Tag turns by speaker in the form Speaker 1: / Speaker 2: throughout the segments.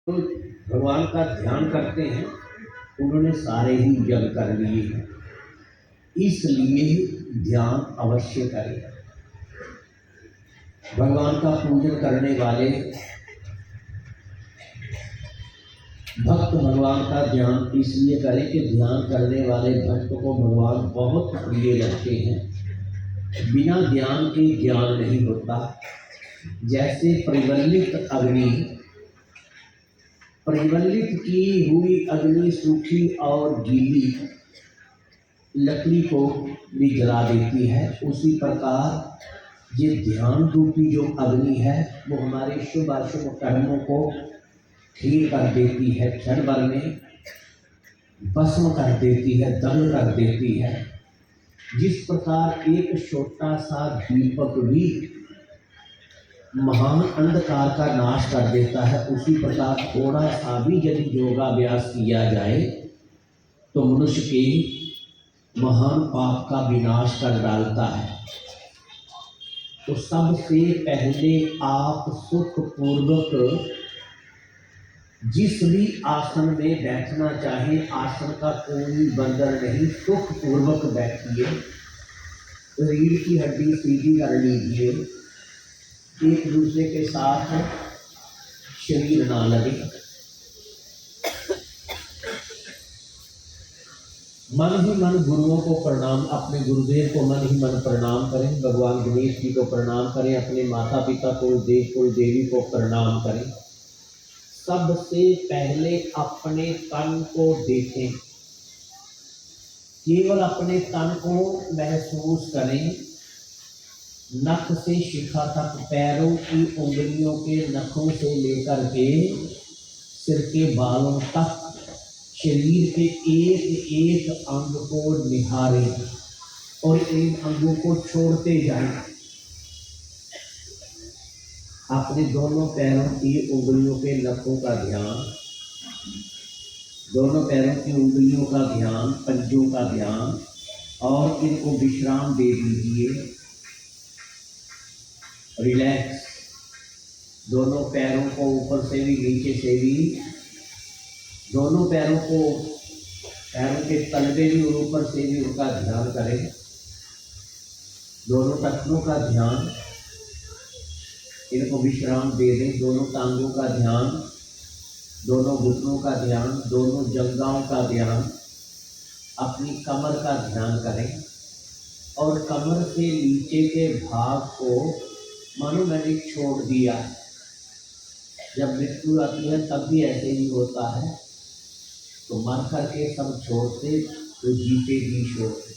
Speaker 1: तो भगवान का ध्यान करते हैं, उन्होंने सारे ही जग कर लिए हैं, इसलिए ध्यान अवश्य करें। भगवान का पूजन करने वाले भक्त भगवान का ध्यान इसलिए करें कि ध्यान करने वाले भक्त को भगवान बहुत प्रिय लगते हैं। बिना ध्यान के ज्ञान नहीं होता। जैसे परिवल्लित की हुई अग्नि सूखी और गीली लकड़ी को भी जला देती है, उसी प्रकार ये ध्यान रूपी जो अग्नि है वो हमारे शुभ अशुभ कर्मों को ठीक कर देती है, क्षण भर में भस्म कर देती है, दग्ध कर देती है। जिस प्रकार एक छोटा सा दीपक भी महान अंधकार का नाश कर देता है, उसी प्रकार थोड़ा सा भी यदि योगाभ्यास किया जाए तो मनुष्य के महान पाप का विनाश कर डालता है। तो सबसे पहले आप सुख पूर्वक जिस भी आसन में बैठना चाहे, आसन का कोई बंधन नहीं, सुख पूर्वक बैठिए। रीढ़ की हड्डी सीधी कर लीजिए, एक दूसरे के साथ शरीर ना लगे। मन ही मन गुरुओं को प्रणाम, अपने गुरुदेव को मन ही मन प्रणाम करें। भगवान गणेश जी को प्रणाम करें, अपने माता पिता कुलदेव कुलदेवी को प्रणाम करें। सबसे पहले अपने तन को देखें, केवल अपने तन को महसूस करें। नख से शिखा तक, पैरों की उंगलियों के नखों से लेकर के सिर के बालों तक शरीर के एक एक अंग को निहारें और इन अंगों को छोड़ते जाएं। अपने दोनों पैरों की उंगलियों के नखों का ध्यान, दोनों पैरों की उंगलियों का ध्यान, पंजों का ध्यान, और इनको विश्राम दे दीजिए। रिलैक्स। दोनों पैरों को ऊपर से भी नीचे से भी, दोनों पैरों को, पैरों के तलवे भी और ऊपर से भी उनका ध्यान करें। दोनों टखनों का ध्यान, इनको विश्राम दे दें। दोनों टांगों का ध्यान, दोनों घुटनों का ध्यान, दोनों जंघाओं का ध्यान, अपनी कमर का ध्यान करें। और कमर से नीचे के भाग को मानो मैंने छोड़ दिया। जब मृत्यु आती है तब भी ऐसे ही होता है, तो मर करके सब छोड़ते तो जीते भी छोड़ते।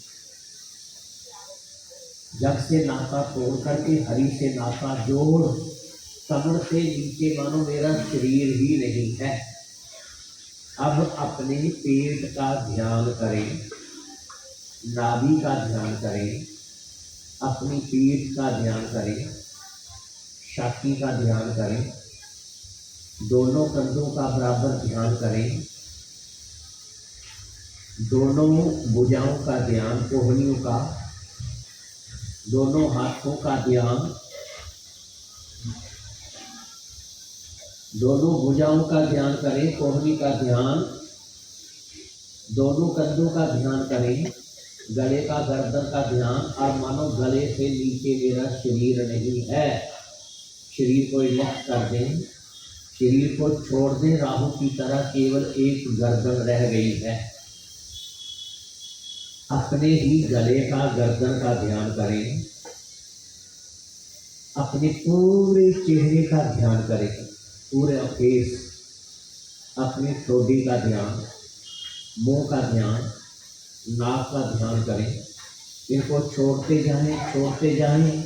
Speaker 1: जग से नाता तोड़ करके हरि से नाता जोड़। कमर से नीचे मानो मेरा शरीर ही नहीं है। अब अपने पेट का ध्यान करें, नाभि का ध्यान करें, अपनी पीठ का ध्यान करें, छाती का ध्यान करें, दोनों कंधों का बराबर ध्यान करें, दोनों भुजाओं का ध्यान, कोहनियों का, दोनों हाथों का ध्यान, दोनों भुजाओं का ध्यान करें, कोहनी का ध्यान, दोनों कंधों का ध्यान करें, गले का, गर्दन का ध्यान। और मानो गले से नीचे मेरा शरीर नहीं है। शरीर को रिलैक्स कर दें, शरीर को छोड़ दें। राहु की तरह केवल एक गर्दन रह गई है। अपने ही गले का, गर्दन का ध्यान करें, अपने पूरे चेहरे का ध्यान करें, पूरे फेस, अपने ठोड़ी का ध्यान, मुंह का ध्यान, नाक का ध्यान करें। इनको छोड़ते जाएं, छोड़ते जाएं।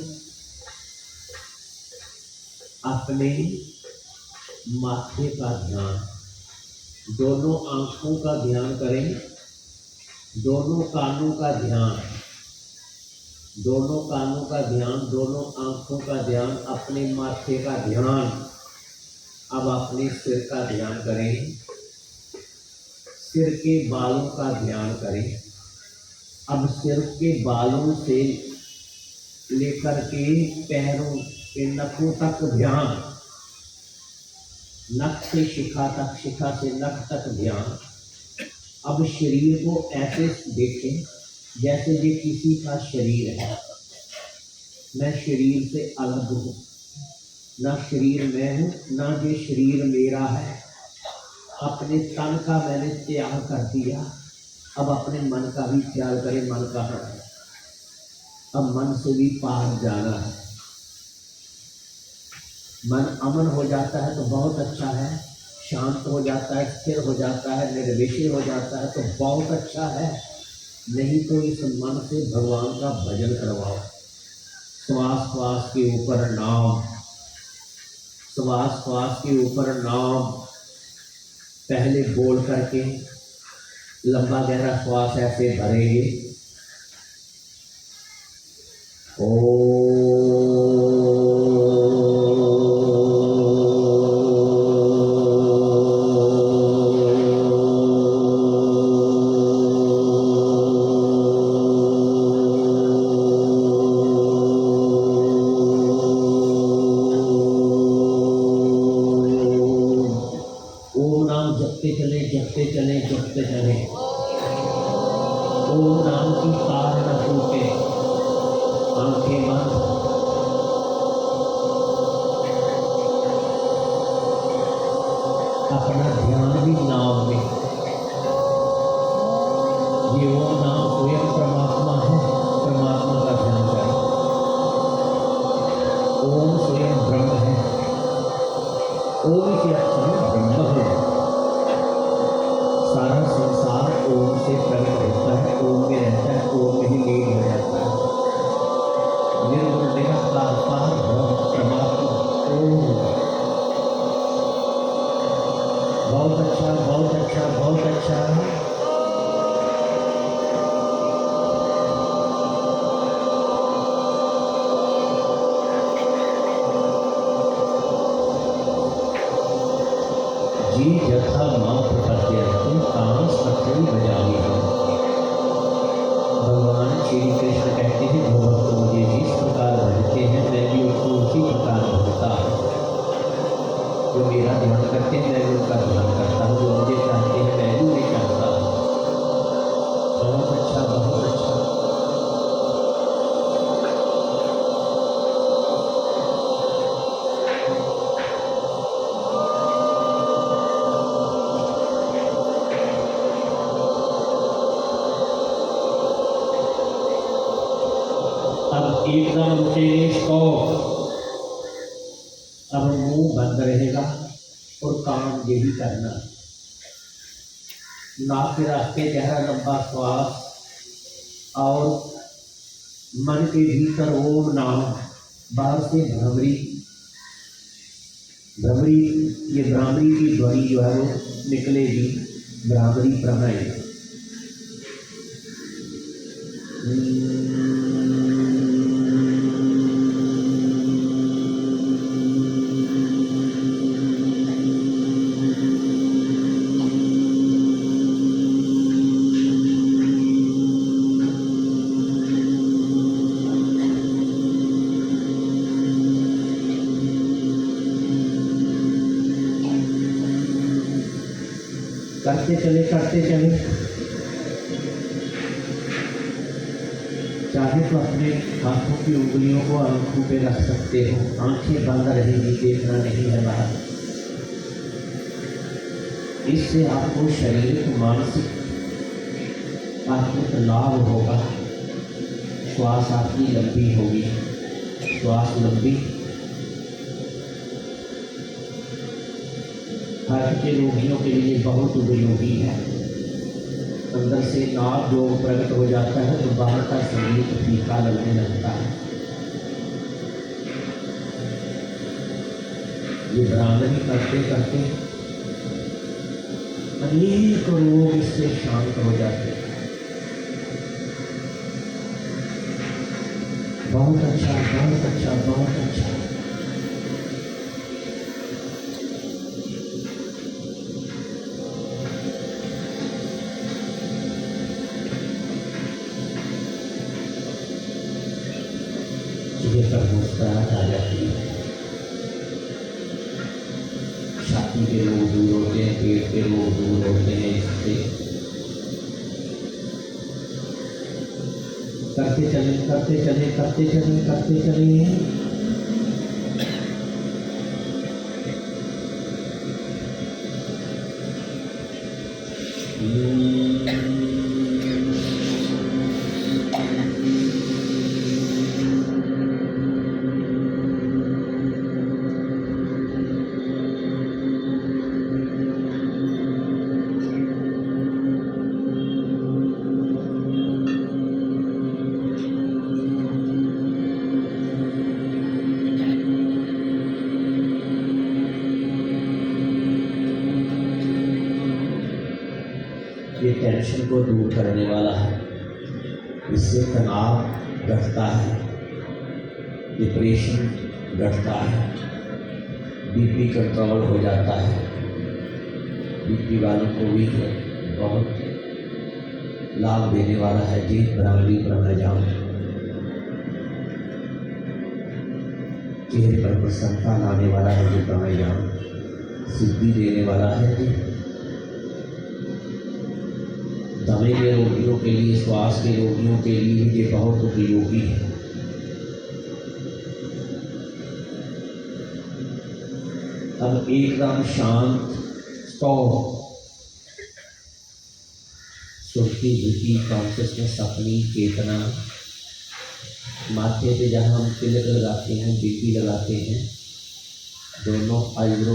Speaker 1: अपने माथे का ध्यान, दोनों आंखों का ध्यान करें, दोनों कानों का ध्यान, दोनों कानों का ध्यान, दोनों आंखों का ध्यान, अपने माथे का ध्यान। अब अपने सिर का ध्यान करें, सिर के बालों का ध्यान करें। अब सिर के बालों से लेकर के पैरों के नखों तक ध्यान। नख से शिखा तक, शिखा से नख तक ध्यान। अब शरीर को ऐसे देखें जैसे ये किसी का शरीर है। मैं शरीर से अलग हूँ, ना शरीर मैं हूँ, ना ये शरीर मेरा है। अपने तन का मैंने त्याग कर दिया, अब अपने मन का भी त्याग करें। मन कहाँ है? अब मन से भी पार जाना है। मन अमन हो जाता है तो बहुत अच्छा है, शांत हो जाता है, स्थिर हो जाता है, निर्विषय हो जाता है तो बहुत अच्छा है। नहीं तो इस मन से भगवान का भजन करवाओ। श्वास श्वास के ऊपर नाम, श्वास श्वास के ऊपर नाम। पहले बोल करके लंबा गहरा श्वास ऐसे भरेंगे, ओ जपते चले जपते चले। ओम नाम की तार न टूटे। आंखें बंद, अपना ध्यान भी नाम में। ये ओम नाम स्वयं परमात्मा है, परमात्मा का ध्यान करें। ओम स्वयं ब्रह्म है। ओम के अर्थ में ब्रह्म है। सारा संसार ओम से प्रकट होता है, ओम में रहता है, ओम में ही लीन हो जाता है। निर्गुण निराकार ब्रह्म परमात्मा ओम। बहुत अच्छा, बहुत अच्छा, बहुत अच्छा। जी जथा मां प्रपद्यन्ते तां सत्यं भजामि। भगवान श्री कृष्ण कहते हैं, जो भक्त मुझे जिस प्रकार भजते हैं मैं भी उनको उसी प्रकार भजता हूँ। जो मेरा ध्यान करते हैं मैं भी उनका ध्यान करता हूँ, जो मुझे चाहते हैं मैं भी उन्हें चाहता हूँ। बहुत अच्छा, बहुत अच्छा। अब एकदम रुकेंगे, स्टॉप। अब मुंह बंद रहेगा और काम यही करना। नाक के रास्ते गहरा लंबा श्वास और मन के भीतर ओम नाम, बाहर से भ्रमरी। भ्रमरी, ये भ्रामरी की ध्वनि जो है वो निकलेगी, भ्रामरी प्रणय। करते चले, करते चले। चाहे तो अपने हाथों की उंगलियों को आंखों पे रख सकते हो, आंखें बंद रहेंगी, देखना नहीं है बाहर। इससे आपको शारीरिक मानसिक आत्मिक लाभ होगा। श्वास आपकी लंबी होगी, श्वास लंबी। हार्ट के रोगियों के लिए बहुत उपयोगी है। अंदर से नाद जो प्रकट हो जाता है तो बाहर का संगीत फीका लगने लगता है। ये भ्रामरी करते करते अनेक रोग इससे शांत हो जाते हैं। बहुत अच्छा, बहुत अच्छा, बहुत अच्छा। मुस्कुराहट आ जाती है, छाती पेट के रोग दूर होते हैं इससे। करते चले करते चले करते चले करते चले। ये टेंशन को दूर करने वाला है, इससे तनाव घटता है, डिप्रेशन घटता है, बीपी कंट्रोल हो जाता है। बीपी वालों को भी बहुत लाभ देने वाला है जी ब्राह्मणी प्राणायाम। चेहरे पर प्रसन्नता लाने वाला है जी प्राणायाम, सिद्धि देने वाला है जी। दमे के रोगियों के लिए, श्वास के रोगियों के लिए भी ये बहुत उपयोगी है। अब एकदम शांत स्टॉप, सुर्ती धृति कॉन्शियसनेस, अपनी चेतना माथे पे जहाँ हम तिलक लगाते हैं, बीपी लगाते हैं, दोनों आईब्रो